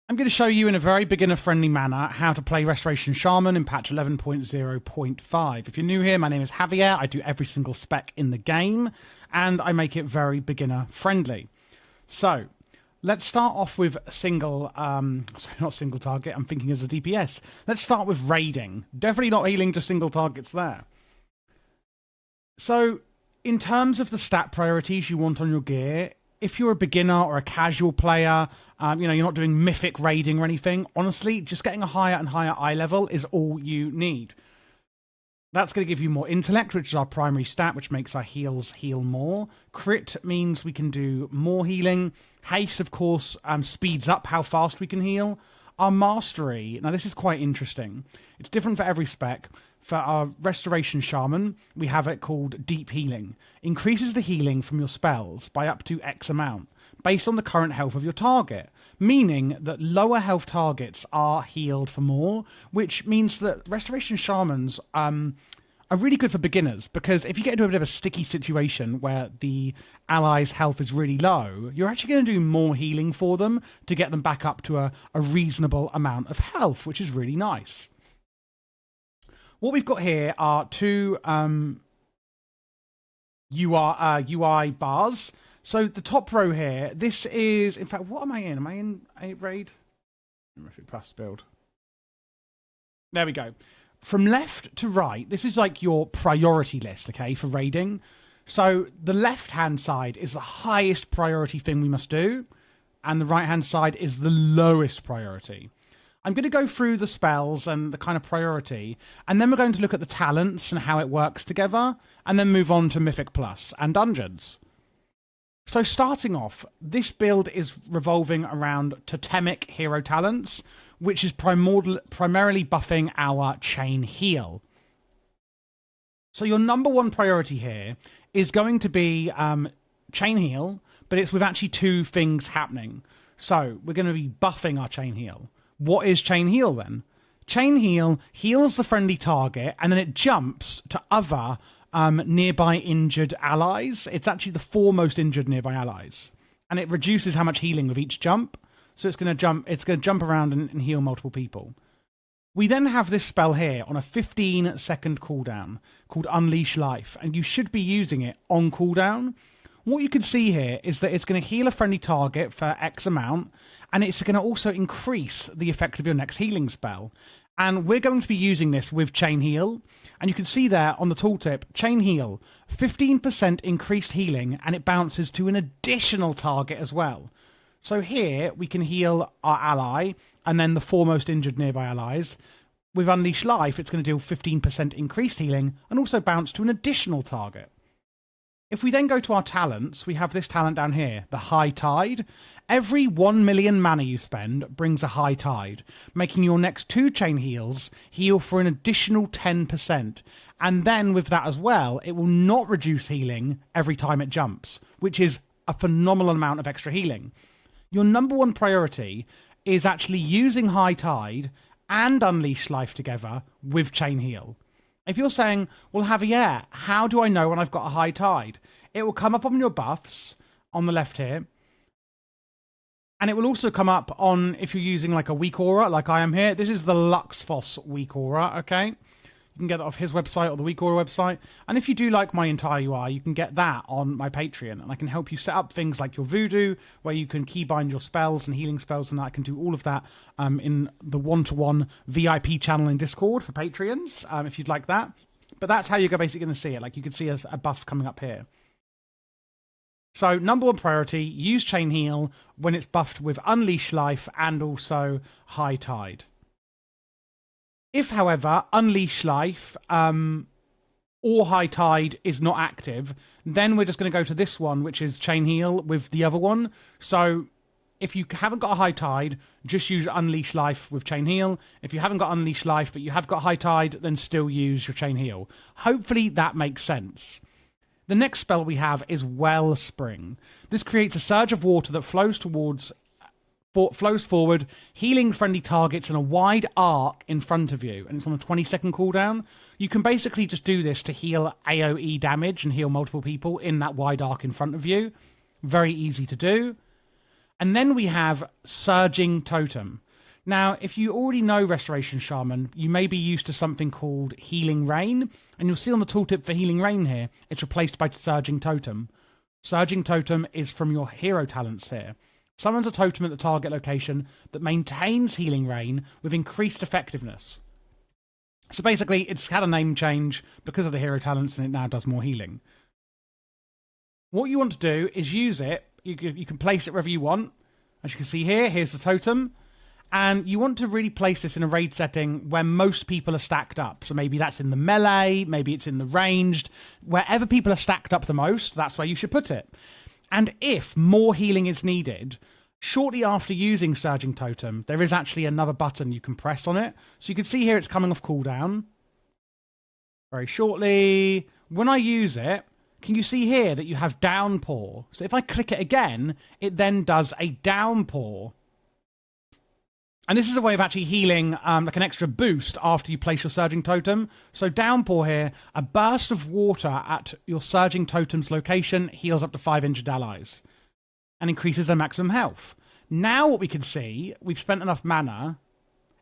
I'm going to show you in a very beginner-friendly manner how to play Restoration Shaman in patch 11.0.5. If you're new here, my name is Javier. I do every single spec in the game, and I make it very beginner-friendly. So, let's start off with single, sorry, not single target, I'm thinking as a DPS. Let's start with raiding. Definitely not healing just single targets there. So, in terms of the stat priorities you want on your gear, if you're a beginner or a casual player, you're not doing mythic raiding or anything, honestly, just getting a higher and higher eye level is all you need. That's going to give you more intellect, which is our primary stat, which makes our heals heal more. Crit means we can do more healing. Haste, of course, speeds up how fast we can heal. Our mastery, now this is quite interesting. It's different for every spec. For our Restoration Shaman, we have it called Deep Healing. Increases the healing from your spells by up to X amount, based on the current health of your target, meaning that lower health targets are healed for more, which means that Restoration Shamans are really good for beginners, because if you get into a bit of a sticky situation where the ally's health is really low, you're actually going to do more healing for them to get them back up to a reasonable amount of health, which is really nice. What we've got here are two UI bars. So the top row here, this is, in fact, what am I in? Am I in a raid? Mythic Plus build. There we go. From left to right, this is like your priority list, okay, for raiding. So the left-hand side is the highest priority thing we must do, and the right-hand side is the lowest priority. I'm going to go through the spells and the kind of priority, and then we're going to look at the talents and how it works together, and then move on to Mythic Plus and Dungeons. So starting off, this build is revolving around Totemic hero talents, which is primarily buffing our chain heal. So your number one priority here is going to be chain heal, but it's with actually two things happening. So we're going to be buffing our chain heal. What is chain heal then? Chain heal heals the friendly target, and then it jumps to other nearby injured allies. It's actually the four most injured nearby allies, and it reduces how much healing with each jump. So it's going to jump around and heal multiple people. We then have this spell here on a 15-second cooldown called Unleash Life, and you should be using it on cooldown. What you can see here is that it's going to heal a friendly target for X amount, and it's going to also increase the effect of your next healing spell. And we're going to be using this with Chain Heal. And you can see there on the tooltip, Chain Heal, 15% increased healing, and it bounces to an additional target as well. So here we can heal our ally, and then the four most injured nearby allies. With Unleash Life, it's going to deal 15% increased healing, and also bounce to an additional target. If we then go to our talents, we have this talent down here, the High Tide. Every 1 million mana you spend brings a High Tide, making your next two chain heals heal for an additional 10%. And then with that as well, it will not reduce healing every time it jumps, which is a phenomenal amount of extra healing. Your number one priority is actually using High Tide and Unleash Life together with Chain Heal. If you're saying, well, Javier, how do I know when I've got a High Tide? It will come up on your buffs on the left here. And it will also come up on if you're using like a weak aura, like I am here. This is the Luxfos weak aura, okay? You can get that off his website or the weak aura website. And if you do like my entire UI, you can get that on my Patreon. And I can help you set up things like your voodoo, where you can keybind your spells and healing spells, and I can do all of that in the one-to-one VIP channel in Discord for Patreons, if you'd like that. But that's how you're basically going to see it. Like you can see a buff coming up here. So number one priority, use Chain Heal when it's buffed with Unleash Life and also High Tide. If, however, Unleash Life or High Tide is not active, then we're just going to go to this one, which is Chain Heal with the other one. So if you haven't got a High Tide, just use Unleash Life with Chain Heal. If you haven't got Unleash Life, but you have got High Tide, then still use your Chain Heal. Hopefully that makes sense. The next spell we have is Wellspring. This creates a surge of water that flows forward, healing friendly targets in a wide arc in front of you, and it's on a 20-second cooldown. You can basically just do this to heal AoE damage and heal multiple people in that wide arc in front of you. Very easy to do. And then we have Surging Totem. Now, if you already know Restoration Shaman, you may be used to something called Healing Rain, and you'll see on the tooltip for Healing Rain here, it's replaced by Surging Totem. Surging Totem is from your hero talents here. Summons a totem at the target location that maintains Healing Rain with increased effectiveness. So basically, it's had a name change because of the hero talents, and it now does more healing. What you want to do is use it. You can place it wherever you want. As you can see here, here's the totem. And you want to really place this in a raid setting where most people are stacked up. So maybe that's in the melee, maybe it's in the ranged. Wherever people are stacked up the most, that's where you should put it. And if more healing is needed, shortly after using Surging Totem, there is actually another button you can press on it. So you can see here it's coming off cooldown very shortly. When I use it, can you see here that you have Downpour? So if I click it again, it then does a Downpour. And this is a way of actually healing like an extra boost after you place your Surging Totem. So Downpour here, a burst of water at your Surging Totem's location heals up to 5 injured allies and increases their maximum health. Now what we can see, we've spent enough mana,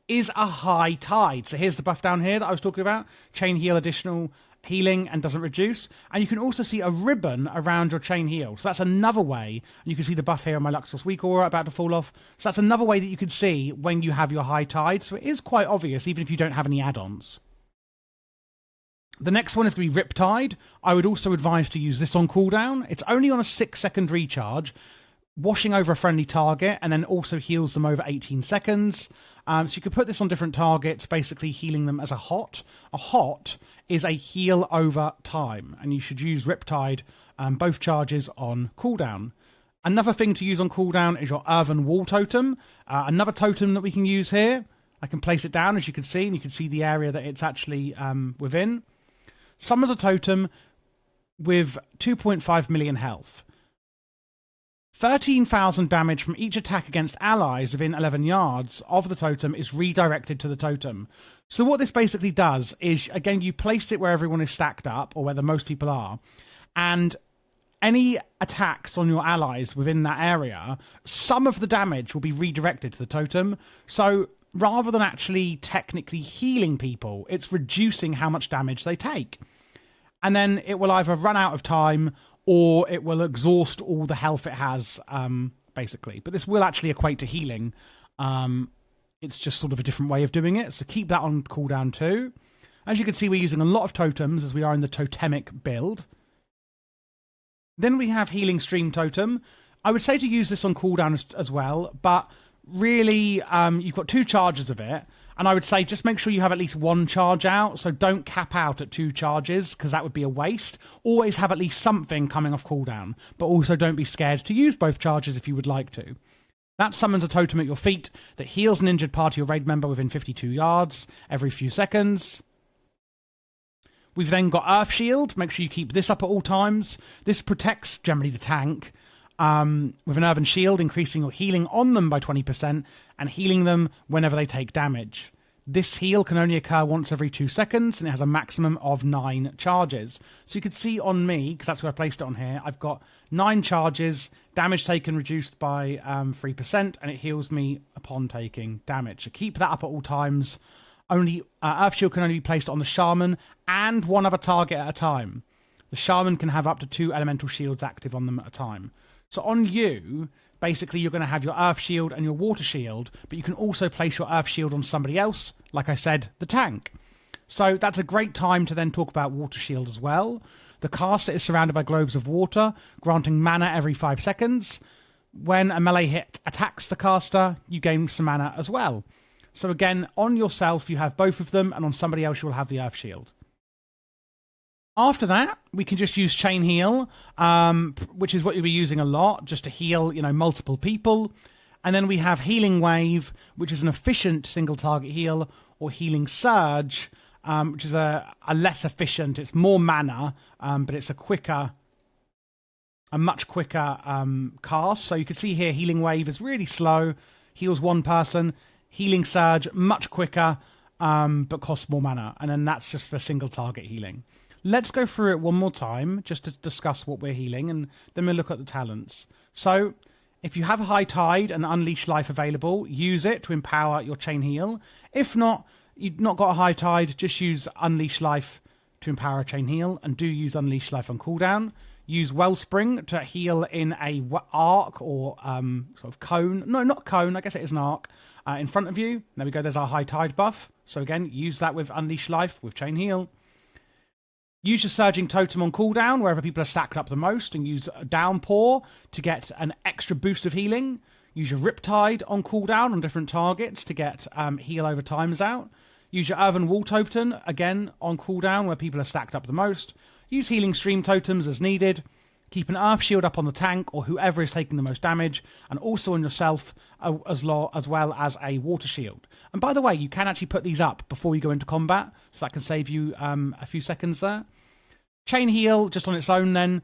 is a High Tide. So here's the buff down here that I was talking about. Chain heal additional healing and doesn't reduce. And you can also see a ribbon around your chain heal. So that's another way. You can see the buff here on my Luxor's Weak Aura about to fall off. So that's another way that you can see when you have your High Tide. So it is quite obvious, even if you don't have any add-ons. The next one is going to be Riptide. I would also advise to use this on cooldown. It's only on a 6-second recharge, washing over a friendly target, and then also heals them over 18 seconds. So you could put this on different targets, basically healing them as a hot. A hot is a heal over time, and you should use Riptide, both charges on cooldown. Another thing to use on cooldown is your Earthen Wall Totem. Another totem that we can use here. I can place it down, as you can see, and you can see the area that it's actually within. Summons a totem with 2.5 million health. 13,000 damage from each attack against allies within 11 yards of the totem is redirected to the totem. So what this basically does is, again, you place it where everyone is stacked up, or where the most people are, and any attacks on your allies within that area, some of the damage will be redirected to the totem. So rather than actually technically healing people, it's reducing how much damage they take. And then it will either run out of time, or it will exhaust all the health it has, basically. But this will actually equate to healing. It's just sort of a different way of doing it. So keep that on cooldown too. As you can see, we're using a lot of totems as we are in the Totemic build. Then we have Healing Stream Totem. I would say to use this on cooldown as well, but really you've got 2 charges of it. And I would say just make sure you have at least 1 charge out. So don't cap out at 2 charges, because that would be a waste. Always have at least something coming off cooldown. But also don't be scared to use both charges if you would like to. That summons a totem at your feet that heals an injured party or raid member within 52 yards every few seconds. We've then got Earth Shield. Make sure you keep this up at all times. This protects generally the tank. With an Earthen Shield, increasing your healing on them by 20% and healing them whenever they take damage. This heal can only occur once every 2 seconds, and it has a maximum of 9 charges. So you can see on me, because that's where I placed it on here, I've got 9 charges, damage taken reduced by 3%, and it heals me upon taking damage. So keep that up at all times. Only Earth Shield can only be placed on the Shaman and 1 other target at a time. The Shaman can have up to 2 elemental shields active on them at a time. So on you, basically you're going to have your Earth Shield and your Water Shield, but you can also place your Earth Shield on somebody else, like I said, the tank. So that's a great time to then talk about Water Shield as well. The caster is surrounded by globes of water, granting mana every 5 seconds. When a melee hit attacks the caster, you gain some mana as well. So again, on yourself you have both of them, and on somebody else you will have the Earth Shield. After that, we can just use Chain Heal, which is what you'll be using a lot, just to heal, multiple people. And then we have Healing Wave, which is an efficient single target heal, or Healing Surge, which is a less efficient. It's more mana, but it's a much quicker cast. So you can see here, Healing Wave is really slow, heals 1 person. Healing Surge, much quicker, but costs more mana. And then that's just for single target healing. Let's go through it one more time, just to discuss what we're healing, and then we'll look at the talents. So, If you have a high tide and unleash life available, use it to empower your chain heal. If not, you've not got a high tide, just use unleash life to empower a chain heal, and do use unleash life on cooldown. Use Wellspring to heal in a arc or sort of cone. No, not cone. I guess it is an arc in front of you. There we go. There's our high tide buff. So again, use that with unleash life with chain heal. Use your Surging Totem on cooldown wherever people are stacked up the most, and use a Downpour to get an extra boost of healing. Use your Riptide on cooldown on different targets to get heal over times out. Use your Earthen Wall Totem, again, on cooldown where people are stacked up the most. Use Healing Stream Totems as needed. Keep an Earth Shield up on the tank or whoever is taking the most damage, and also on yourself as well as a Water Shield. And by the way, you can actually put these up before you go into combat, so that can save you a few seconds there. Chain Heal just on its own then,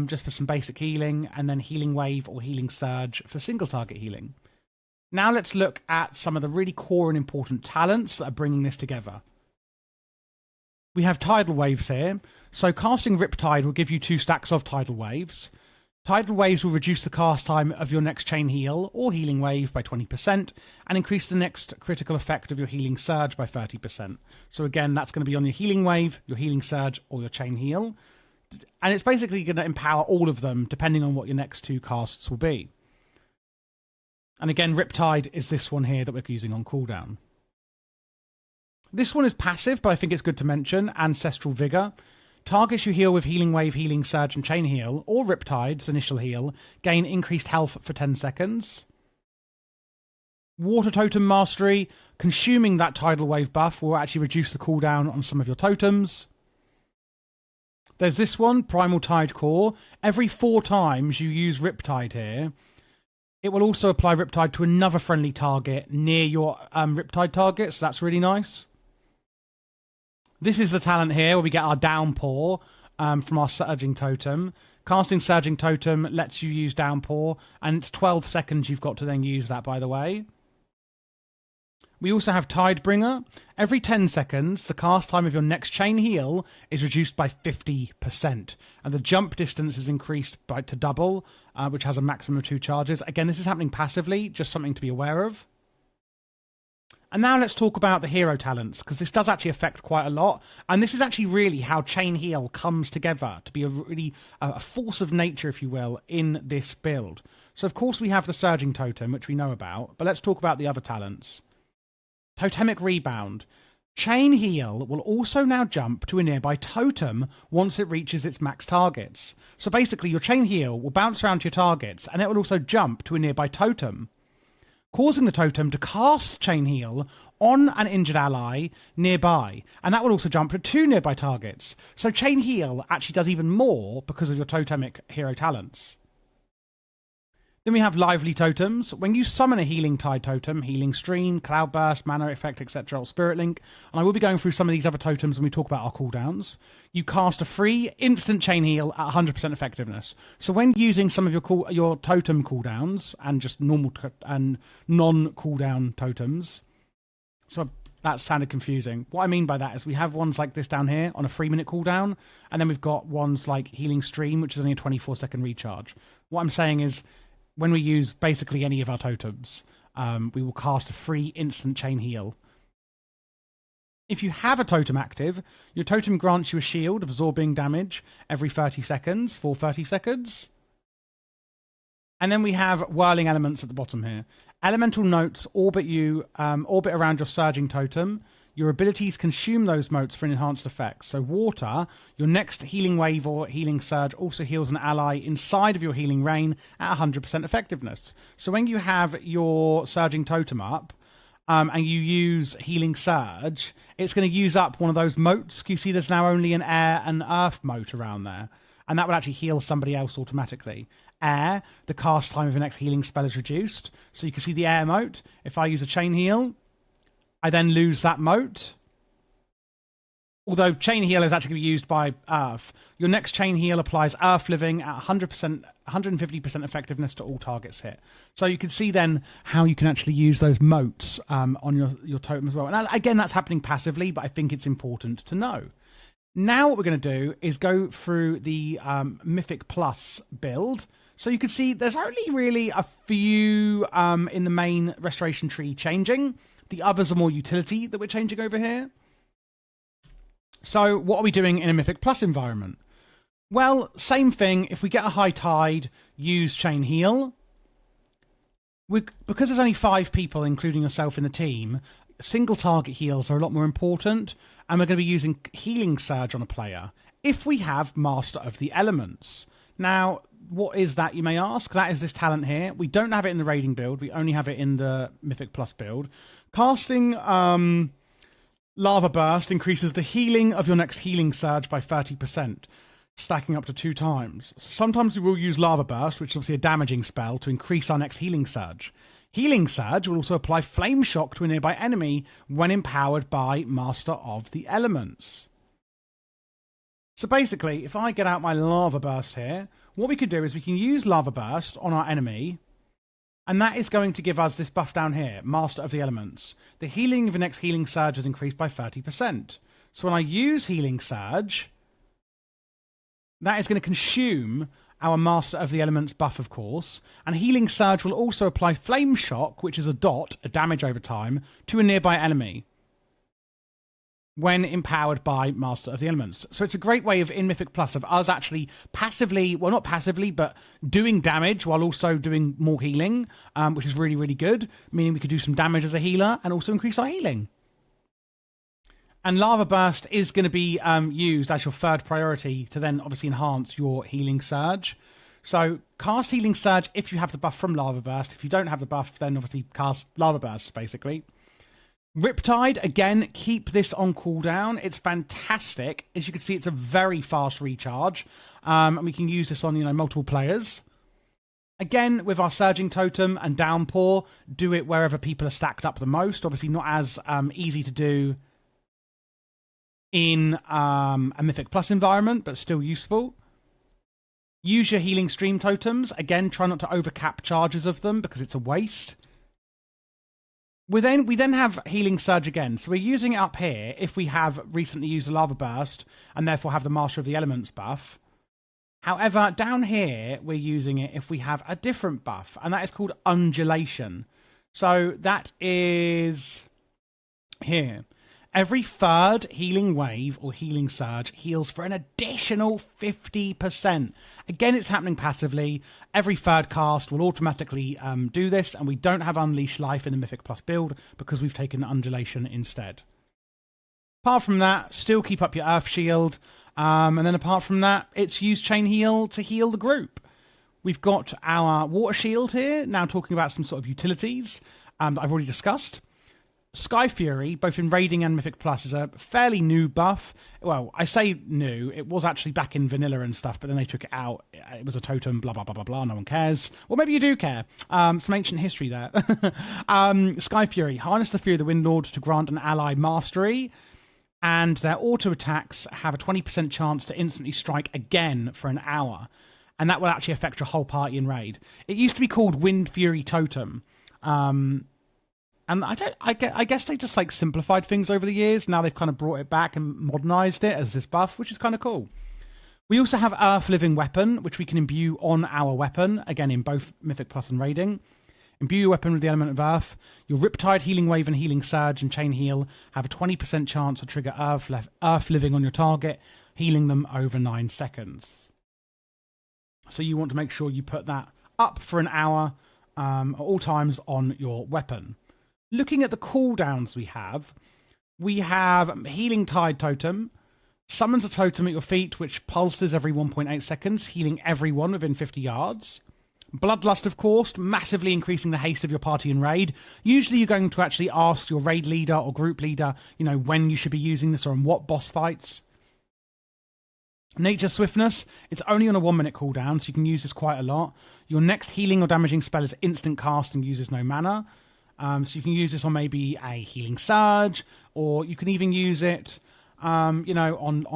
just for some basic healing, and then Healing Wave or Healing Surge for single target healing. Now let's look at some of the really core and important talents that are bringing this together. We have Tidal Waves here. So casting Riptide will give you 2 stacks of Tidal Waves. Tidal Waves will reduce the cast time of your next Chain Heal or Healing Wave by 20% and increase the next critical effect of your Healing Surge by 30%. So again, that's going to be on your Healing Wave, your Healing Surge, or your Chain Heal. And it's basically going to empower all of them depending on what your next 2 casts will be. And again, Riptide is this one here that we're using on cooldown. This one is passive, but I think it's good to mention. Ancestral Vigor. Targets you heal with Healing Wave, Healing Surge, and Chain Heal, or Riptide's initial heal, gain increased health for 10 seconds. Water Totem Mastery. Consuming that Tidal Wave buff will actually reduce the cooldown on some of your totems. There's this one, Primal Tide Core. Every 4 times you use Riptide here, it will also apply Riptide to another friendly target near your Riptide target, so that's really nice. This is the talent here where we get our Downpour from our Surging Totem. Casting Surging Totem lets you use Downpour, and it's 12 seconds you've got to then use that, by the way. We also have Tidebringer. Every 10 seconds, the cast time of your next Chain Heal is reduced by 50%, and the jump distance is increased to double, which has a maximum of 2 charges. Again, this is happening passively, just something to be aware of. And now let's talk about the hero talents, because this does actually affect quite a lot. And this is actually really how Chain Heal comes together to be a force of nature, if you will, in this build. So, of course, we have the Surging Totem, which we know about, but let's talk about the other talents. Totemic Rebound. Chain Heal will also now jump to a nearby totem once it reaches its max targets. So basically, your Chain Heal will bounce around to your targets, and it will also jump to a nearby totem, causing the totem to cast Chain Heal on an injured ally nearby, and that will also jump to 2 nearby targets. So Chain Heal actually does even more because of your Totemic hero talents. Then we have Lively Totems. When you summon a Healing Tide Totem, Healing Stream, Cloudburst, Mana Effect, etc., or Spirit Link, and I will be going through some of these other totems when we talk about our cooldowns, you cast a free instant Chain Heal at 100% effectiveness. So when using some of your totem cooldowns and just normal and non-cooldown totems, so that sounded confusing. What I mean by that is we have ones like this down here on a 3-minute cooldown, and then we've got ones like Healing Stream, which is only a 24-second recharge. What I'm saying is, when we use basically any of our totems, we will cast a free instant Chain Heal. If you have a totem active, your totem grants you a shield, absorbing damage every 30 seconds for 30 seconds. And then we have Whirling Elements at the bottom here. Elemental notes orbit around your Surging Totem. Your abilities consume those motes for enhanced effects. So water, your next Healing Wave or Healing Surge also heals an ally inside of your Healing Rain at 100% effectiveness. So when you have your Surging Totem up and you use Healing Surge, it's going to use up one of those motes. You see there's now only an air and earth mote around there. And that will actually heal somebody else automatically. Air, the cast time of your next healing spell is reduced. So you can see the air mote. If I use a Chain Heal, I then lose that mote. Although Chain Heal is actually going to be used by Earth. Your next Chain Heal applies Earth Living at 100%, 150% effectiveness to all targets hit. So you can see then how you can actually use those motes on your totem as well. And again, that's happening passively, but I think it's important to know. Now what we're going to do is go through the Mythic Plus build. So you can see there's only really a few in the main restoration tree changing. The others are more utility that we're changing over here. So what are we doing in a Mythic Plus environment? Well, same thing. If we get a high tide, use Chain Heal. Because there's only 5 people, including yourself, in the team, single target heals are a lot more important, and we're going to be using Healing Surge on a player if we have Master of the Elements. Now, what is that, you may ask? That is this talent here. We don't have it in the raiding build. We only have it in the Mythic Plus build. Casting Lava Burst increases the healing of your next Healing Surge by 30%, stacking up to 2 times. Sometimes we will use Lava Burst, which is obviously a damaging spell, to increase our next Healing Surge. Healing Surge will also apply Flame Shock to a nearby enemy when empowered by Master of the Elements. So basically, if I get out my Lava Burst here, what we could do is we can use Lava Burst on our enemy, and that is going to give us this buff down here, Master of the Elements. The healing of the next Healing Surge is increased by 30%. So when I use Healing Surge, that is going to consume our Master of the Elements buff, of course, and Healing Surge will also apply Flame Shock, which is a damage over time, to a nearby enemy when empowered by Master of the Elements. So it's a great way of, in Mythic Plus, of us actually passively, well, not passively, but doing damage while also doing more healing, which is really, really good, meaning we could do some damage as a healer and also increase our healing. And Lava Burst is going to be used as your 3rd priority to then obviously enhance your Healing Surge. So cast Healing Surge if you have the buff from Lava Burst. If you don't have the buff, then obviously cast Lava Burst, basically. Riptide, again, keep this on cooldown. It's fantastic. As you can see, it's a very fast recharge. And we can use this on, multiple players. Again, with our Surging Totem and Downpour, do it wherever people are stacked up the most. Obviously not as easy to do in a Mythic Plus environment, but still useful. Use your Healing Stream Totems. Again, try not to overcap charges of them because it's a waste. We then have Healing Surge again. So we're using it up here if we have recently used a Lava Burst and therefore have the Master of the Elements buff. However, down here, we're using it if we have a different buff, and that is called Undulation. So that is here. Every 3rd healing wave or healing surge heals for an additional 50%. Again, it's happening passively. Every 3rd cast will automatically do this, and we don't have Unleash Life in the Mythic Plus build because we've taken Undulation instead. Apart from that, still keep up your Earth Shield. And then apart from that, it's use Chain Heal to heal the group. We've got our Water Shield here, now talking about some sort of utilities that I've already discussed. Sky Fury, both in Raiding and Mythic Plus, is a fairly new buff. Well, I say new. It was actually back in Vanilla and stuff, but then they took it out. It was a totem, blah, blah, blah, blah, blah. No one cares. Well, maybe you do care. Some ancient history there. Sky Fury. Harness the Fury of the Windlord to grant an ally mastery, and their auto attacks have a 20% chance to instantly strike again for an hour. And that will actually affect your whole party in Raid. It used to be called Wind Fury Totem. And I guess they just simplified things over the years. Now they've kind of brought it back and modernized it as this buff, which is kind of cool. We also have Earth Living Weapon, which we can imbue on our weapon, again in both Mythic Plus and Raiding. Imbue your weapon with the element of Earth. Your Riptide, Healing Wave, and Healing Surge and Chain Heal have a 20% chance to trigger Earth Living on your target, healing them over 9 seconds. So you want to make sure you put that up for an hour at all times on your weapon. Looking at the cooldowns we have Healing Tide Totem, summons a totem at your feet which pulses every 1.8 seconds, healing everyone within 50 yards. Bloodlust, of course, massively increasing the haste of your party in Raid. Usually you're going to actually ask your Raid leader or group leader, when you should be using this or in what boss fights. Nature Swiftness, it's only on a 1-minute cooldown, so you can use this quite a lot. Your next healing or damaging spell is instant cast and uses no mana. So you can use this on maybe a Healing Surge, or you can even use it, on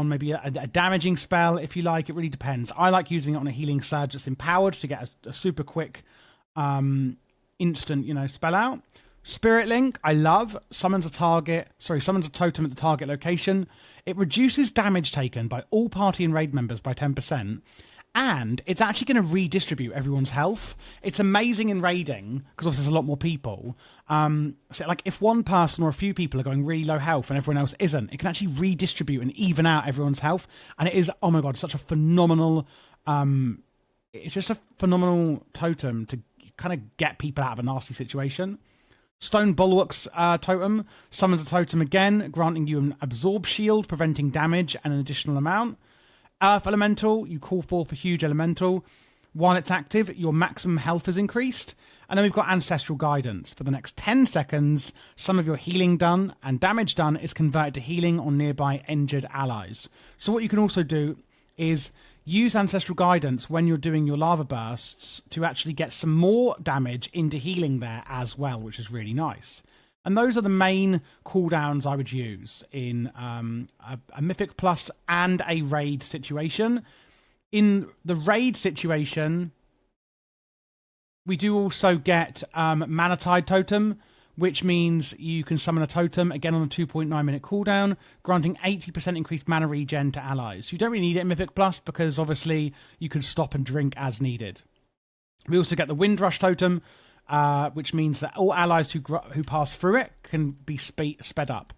maybe a damaging spell if you like. It really depends. I like using it on a Healing Surge that's empowered to get a super quick, instant, spell out. Spirit Link, I love. Summons a totem at the target location. It reduces damage taken by all party and raid members by 10%, And it's actually going to redistribute everyone's health. It's amazing in raiding, because obviously there's a lot more people. So like if one person or a few people are going really low health and everyone else isn't, it can actually redistribute and even out everyone's health. And it is, oh my god, such a phenomenal... it's just a phenomenal totem to kind of get people out of a nasty situation. Stone Bulwark's totem summons a totem again, granting you an absorb shield, preventing damage and an additional amount. Earth Elemental, you call forth a huge elemental. While it's active, your maximum health is increased. And then we've got Ancestral Guidance. For the next 10 seconds, some of your healing done and damage done is converted to healing on nearby injured allies. So what you can also do is use Ancestral Guidance when you're doing your lava bursts to actually get some more damage into healing there as well, which is really nice. And those are the main cooldowns I would use in a Mythic Plus and a raid situation. In the raid situation, we do also get Mana Tide Totem, which means you can summon a totem, again on a 2.9 minute cooldown, granting 80% increased mana regen to allies. You don't really need it in Mythic Plus because obviously you can stop and drink as needed. We also get the Windrush Totem, which means that all allies who pass through it can be sped up.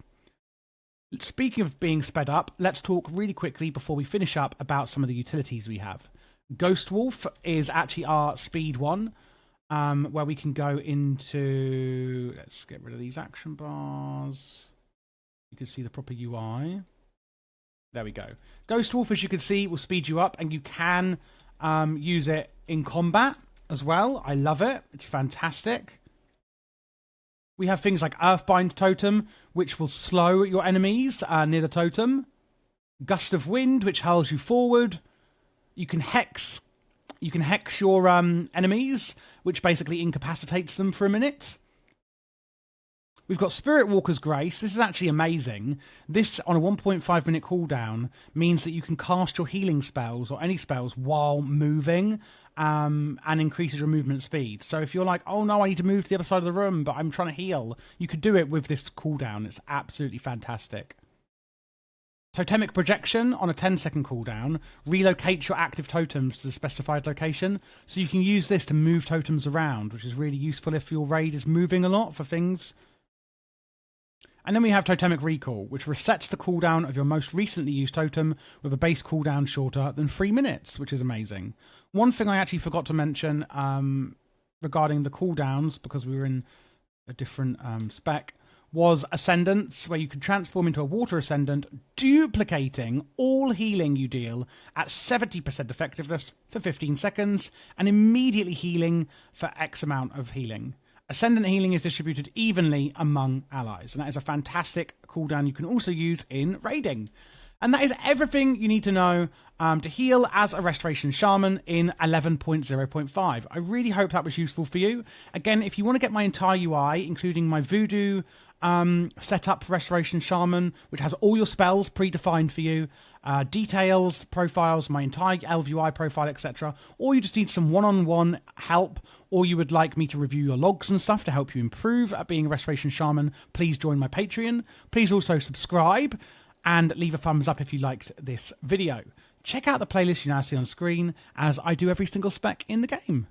Speaking of being sped up, let's talk really quickly before we finish up about some of the utilities we have. Ghost Wolf is actually our speed one, where we can go into... Let's get rid of these action bars. You can see the proper UI. There we go. Ghost Wolf, as you can see, will speed you up, and you can use it in combat as well. I love it. It's fantastic. We have things like Earthbind Totem, which will slow your enemies near the totem. Gust of Wind, which hurls you forward. You can hex your enemies, which basically incapacitates them for a minute. We've got Spirit Walker's Grace. This is actually amazing. This, on a 1.5 minute cooldown, means that you can cast your healing spells or any spells while moving, and increases your movement speed. So if you're like, oh no, I need to move to the other side of the room, but I'm trying to heal, you could do it with this cooldown. It's absolutely fantastic. Totemic Projection, on a 10-second cooldown, relocates your active totems to the specified location, so you can use this to move totems around, which is really useful if your raid is moving a lot for things. And then we have Totemic Recall, which resets the cooldown of your most recently used totem with a base cooldown shorter than 3 minutes, which is amazing. One thing I actually forgot to mention regarding the cooldowns, because we were in a different spec, was Ascendants, where you can transform into a Water Ascendant, duplicating all healing you deal at 70% effectiveness for 15 seconds, and immediately healing for X amount of healing. Ascendant healing is distributed evenly among allies, and that is a fantastic cooldown you can also use in raiding. And that is everything you need to know to heal as a Restoration Shaman in 11.0.5. I really hope that was useful for you. Again, if you want to get my entire UI, including my Voodoo setup for Restoration Shaman, which has all your spells predefined for you, details, profiles, my entire LVUI profile, etc., or you just need some one-on-one help, or you would like me to review your logs and stuff to help you improve at being a Restoration Shaman, please join my Patreon. Please also subscribe and leave a thumbs up if you liked this video. Check out the playlist you now see on screen, as I do every single spec in the game.